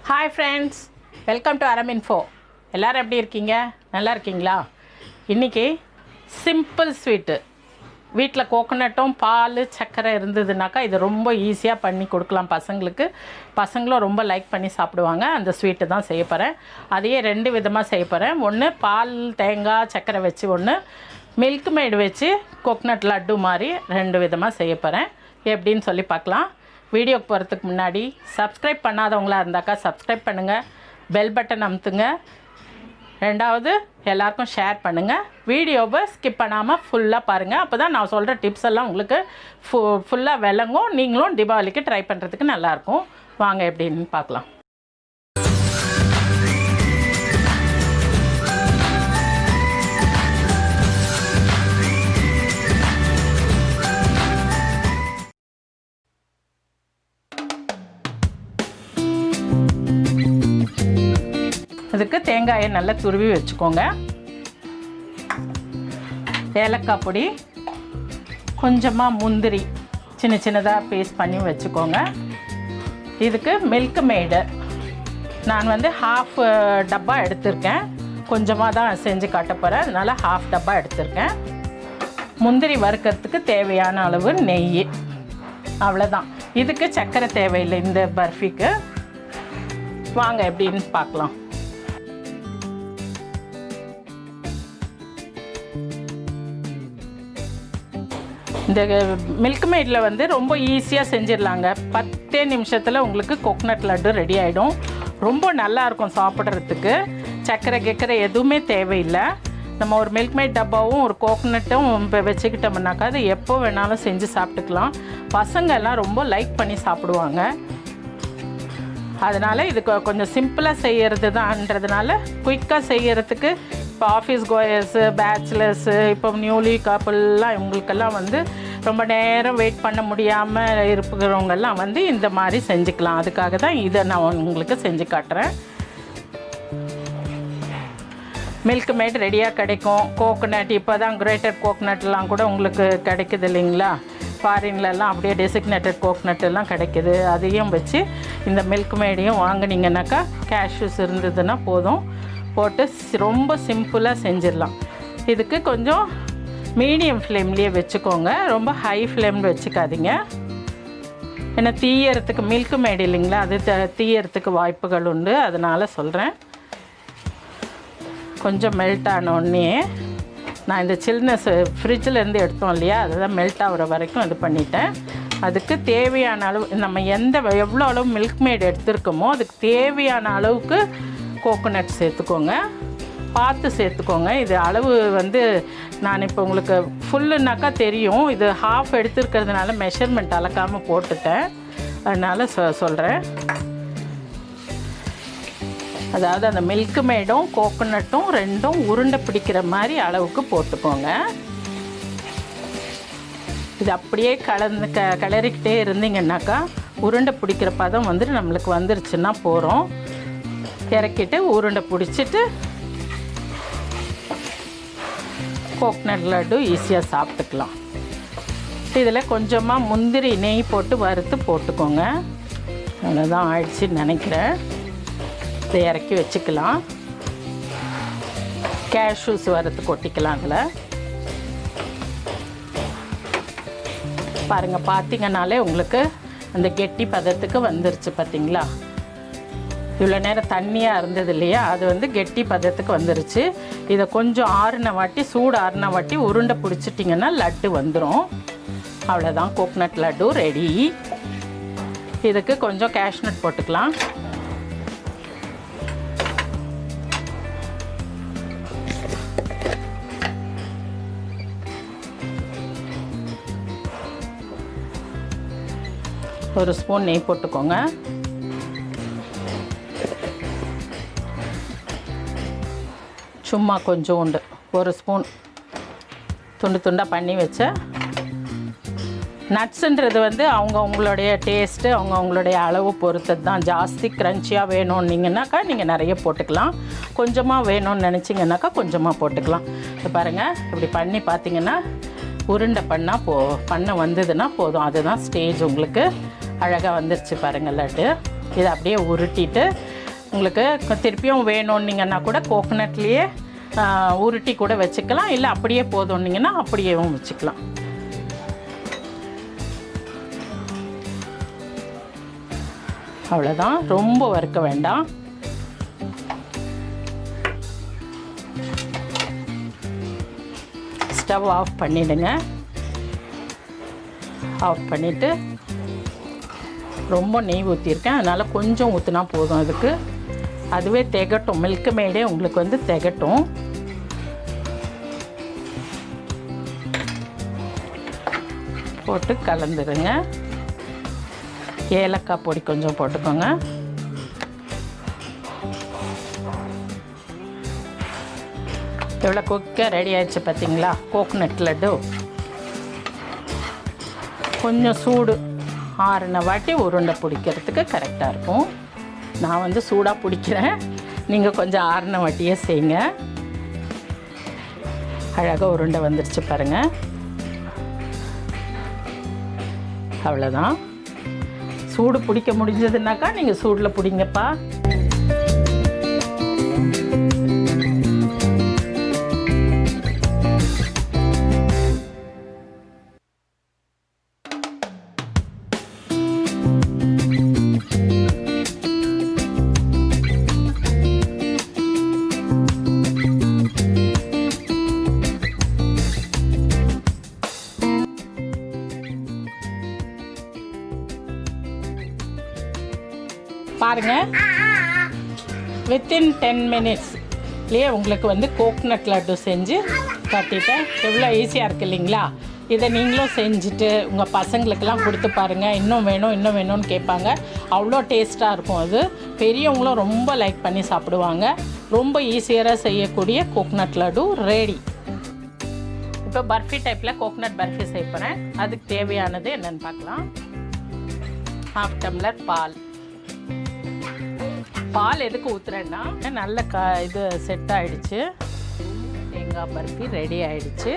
Hi friends, welcome to Aram Info. எல்லாரும் எப்படி இருக்கீங்க? நல்லா இருக்கீங்களா? இன்னைக்கு சிம்பிள் ஸ்வீட். வீட்டில் கோகனட்டும் பால் சக்கரை இருந்ததுனாக்கா இது ரொம்ப ஈஸியாக பண்ணி கொடுக்கலாம் பசங்களுக்கு. பசங்களும் ரொம்ப லைக் பண்ணி சாப்பிடுவாங்க. அந்த ஸ்வீட்டு தான் செய்ய போகிறேன். அதையே 2 விதமாக செய்ய போகிறேன். ஒன்று பால் தேங்காய் சக்கரை வச்சு, ஒன்று மில்க் மேடு வச்சு கோகனட் லட்டு மாதிரி 2 விதமாக செய்ய போகிறேன். எப்படின்னு சொல்லி பார்க்கலாம். வீடியோக்கு போகிறதுக்கு முன்னாடி சப்ஸ்கிரைப் பண்ணாதவங்களாக இருந்தாக்கா சப்ஸ்கிரைப் பண்ணுங்கள், பெல் பட்டன் அமுத்துங்க. 2வது எல்லாருக்கும் ஷேர் பண்ணுங்கள். வீடியோவை ஸ்கிப் பண்ணாமல் ஃபுல்லாக பாருங்கள். அப்போ தான் நான் சொல்கிற டிப்ஸ் எல்லாம் உங்களுக்கு ஃபுல்லாக விளங்கும். நீங்களும் தீபாவளிக்கு ட்ரை பண்ணுறதுக்கு நல்லாயிருக்கும். வாங்க எப்படின்னு பார்க்கலாம். அதுக்கு தேங்காயை நல்லா துருவி வச்சுக்கோங்க. ஏலக்காய் பொடி, கொஞ்சமாக முந்திரி சின்ன சின்னதாக பேஸ்ட் பண்ணி வச்சுக்கோங்க. இதுக்கு மில்க் மேடு நான் வந்து ½ டப்பா எடுத்திருக்கேன். கொஞ்சமாக தான் செஞ்சு காட்ட போகிறேன், அதனால் ½ டப்பா எடுத்திருக்கேன். முந்திரி வறுக்கிறதுக்கு தேவையான அளவு நெய், அவ்வளோதான். இதுக்கு சர்க்கரை தேவையில்லை இந்த பர்ஃபிக்கு. வாங்க எப்படின்னு பார்க்கலாம். இந்த மில்க் மேடில் வந்து ரொம்ப ஈஸியாக செஞ்சிடலாங்க. 10 நிமிஷத்தில் உங்களுக்கு கோகனட் லட்டு ரெடி ஆகிடும். ரொம்ப நல்லாயிருக்கும் சாப்பிட்றதுக்கு. சக்கரை எதுவுமே தேவையில்லை. நம்ம ஒரு மில்க் மேட் டப்பாவும் ஒரு கோகனட்டும் வச்சுக்கிட்டோம்னாக்கா அது எப்போ வேணாலும் செஞ்சு சாப்பிட்டுக்கலாம். பசங்கள்லாம் ரொம்ப லைக் பண்ணி சாப்பிடுவாங்க. அதனால் இது கொஞ்சம் சிம்பிளாக செய்கிறது தான்ன்றதுனால குயிக்காக செய்கிறதுக்கு இப்போ ஆஃபீஸ் கோயர்ஸு, பேச்சுலர்ஸு, இப்போ நியூலி கப்புல்லாம் இவங்களுக்கெல்லாம் வந்து ரொம்ப நேரம் வெயிட் பண்ண முடியாமல் இருக்கிறவங்கெல்லாம் வந்து இந்த மாதிரி செஞ்சுக்கலாம். அதுக்காக தான் இதை நான் உங்களுக்கு செஞ்சு காட்டுறேன். மில்க் மேட் ரெடியாக கிடைக்கும். கோகனட் இப்போ தான் கிரேட்டட் கோகனட்லாம் கூட உங்களுக்கு கிடைக்குது இல்லைங்களா? ஃபாரின்லலாம் அப்படியே டெசிக்னேட்டட் கோகனட் எல்லாம் கிடைக்குது. அதையும் வச்சு இந்த மில்க் மேடையும் வாங்கினீங்கன்னாக்கா கேஷ்யூஸ் இருந்ததுன்னா போதும், போட்டு ரொம்ப சிம்பிளாக செஞ்சிடலாம். இதுக்கு கொஞ்சம் மீடியம் ஃப்ளேம்லேயே வச்சுக்கோங்க, ரொம்ப ஹை ஃப்ளேமில் வச்சுக்காதீங்க. ஏன்னா தீயறதுக்கு மில்க் மேடு இல்லைங்களா, அது தீயறதுக்கு வாய்ப்புகள் உண்டு. அதனால் சொல்கிறேன். கொஞ்சம் மெல்ட் ஆனோடனே நான் இந்த சில்னஸ் ஃப்ரிட்ஜிலேருந்து எடுத்தோம் இல்லையா, அதுதான் மெல்ட் ஆகிற வரைக்கும் இது பண்ணிட்டேன். அதுக்கு தேவையான அளவு நம்ம எவ்வளோ அளவு மில்க் மேட் எடுத்துருக்கோமோ அதுக்கு தேவையான அளவுக்கு கோகோனட் சேர்த்துக்கோங்க. பார்த்து சேர்த்துக்கோங்க. இது அளவு வந்து நான் இப்போ உங்களுக்கு ஃபுல்லுனாக்கா தெரியும். இது ½ எடுத்துருக்கிறதுனால மெஷர்மெண்ட் அளக்காமல் போட்டுட்டேன். அதனால் சொல்கிறேன். அதாவது அந்த மில்க் மேடும் கோகோனட்டும் 2ம் உருண்டை பிடிக்கிற மாதிரி அளவுக்கு போட்டுக்கோங்க. இது அப்படியே கிளறிக்கிட்டே இருந்தீங்கன்னாக்கா உருண்டை பிடிக்கிற பதம் வந்துட்டு நம்மளுக்கு வந்துருச்சுன்னா போகிறோம். இறக்கிட்டு உருண்டை பிடிச்சிட்டு கோகனட் லட்டு ஈஸியாக சாப்பிட்டுக்கலாம். இதில் கொஞ்சமாக முந்திரி நெய் போட்டு வறுத்து போட்டுக்கோங்க. அவ்வளோதான் ஆயிடுச்சுன்னு நினைக்கிறேன். இதை இறக்கி வச்சுக்கலாம். கேஷ்யூஸ் வறுத்து கொட்டிக்கலாம். அதில் பாருங்கள், பார்த்தீங்கன்னாலே உங்களுக்கு அந்த கெட்டி பதத்துக்கு வந்துருச்சு. பார்த்தீங்களா? இவ்வளோ நேரம் தண்ணியாக இருந்தது இல்லையா, அது வந்து கெட்டி பதத்துக்கு வந்துருச்சு. இதை கொஞ்சம் சூடு ஆறின வாட்டி உருண்டை பிடிச்சிட்டிங்கன்னா லட்டு வந்துடும். அவ்வளோதான், கோகனட் லட்டு ரெடி. இதுக்கு கொஞ்சம் கேஷ்நட் போட்டுக்கலாம். ஒரு ஸ்பூன் நெய் போட்டுக்கோங்க. சும்மா கொஞ்சோண்டு ஒரு ஸ்பூன் துண்டாக பண்ணி வச்ச நட்ஸுன்றது வந்து அவங்களுடைய டேஸ்ட்டு, அவங்களுடைய அளவு பொறுத்தது தான். ஜாஸ்தி க்ரன்ச்சியாக வேணும்னிங்கனாக்கா நீங்கள் நிறைய போட்டுக்கலாம். கொஞ்சமாக வேணும்னு நினச்சிங்கனாக்கா கொஞ்சமாக போட்டுக்கலாம். இப்போ பாருங்கள், இப்படி பண்ணி பார்த்தீங்கன்னா உருண்டை பண்ண வந்ததுன்னா போதும். அதுதான் ஸ்டேஜ். உங்களுக்கு அழகாக வந்துருச்சு பாருங்கள் லட்டு. இதை அப்படியே உருட்டிட்டு உங்களுக்கு திருப்பியும் வேணும்னீங்கன்னா கூட கோகோனட்லேயே உருட்டி கூட வச்சுக்கலாம், இல்லை அப்படியே போதும்னீங்கன்னா அப்படியேவும் வச்சுக்கலாம். அவ்வளோதான், ரொம்ப வறுக்க வேண்டாம். ஸ்டவ் ஆஃப் பண்ணிவிடுங்க. ஆஃப் பண்ணிவிட்டு ரொம்ப நெய் ஊற்றிருக்கேன், அதனால் கொஞ்சம் ஊற்றினா போதும். அதுக்கு அதுவே திகட்டும், மில்க் மேடே உங்களுக்கு வந்து திகட்டும். போட்டு கலந்துடுங்க. ஏலக்காய் பொடி கொஞ்சம் போட்டுக்கோங்க. எவ்வளோ குயிக்காக ரெடி ஆகிடுச்சு பார்த்தீங்களா கோகோனட் லட்டு. கொஞ்சம் சூடு ஆறுன வாட்டி உருண்டை பிடிக்கிறதுக்கு கரெக்டாக இருக்கும். நான் வந்து சூடாக பிடிக்கிறேன், நீங்கள் கொஞ்சம் ஆறுன வாட்டியே செய்யுங்க. அழகாக உருண்டை வந்துடுச்சு பாருங்கள். அவ்வளோதான். சூடு பிடிக்க முடிஞ்சதுனாக்கா நீங்கள் சூடில் பிடிங்கப்பா. பாருங்கள், வித்தின் 10 மினிட்ஸ்லேயே உங்களுக்கு வந்து கோகோனட் லட்டு செஞ்சு கட்டிட்டேன். எவ்வளோ ஈஸியாக இருக்குது இல்லைங்களா? இதை நீங்களும் செஞ்சுட்டு உங்கள் பசங்களுக்கெல்லாம் கொடுத்து பாருங்கள். இன்னும் வேணும் இன்னும் வேணும்னு கேட்பாங்க. அவ்வளோ டேஸ்ட்டாக இருக்கும். அது பெரியவங்களும் ரொம்ப லைக் பண்ணி சாப்பிடுவாங்க. ரொம்ப ஈஸியாக செய்யக்கூடிய கோகோனட் லட்டு ரெடி. இப்போ பர்ஃபி டைப்பில் கோகோனட் பர்ஃபி செய்ய போகிறேன். அதுக்கு தேவையானது என்னென்னு பார்க்கலாம். 1/2 டம்ளர் பால். பால் எதுக்கு ஊற்றுறேன்னா நல்ல இது செட் ஆகிடுச்சு. தேங்காய் பர்ஃபி ரெடி ஆகிடுச்சு.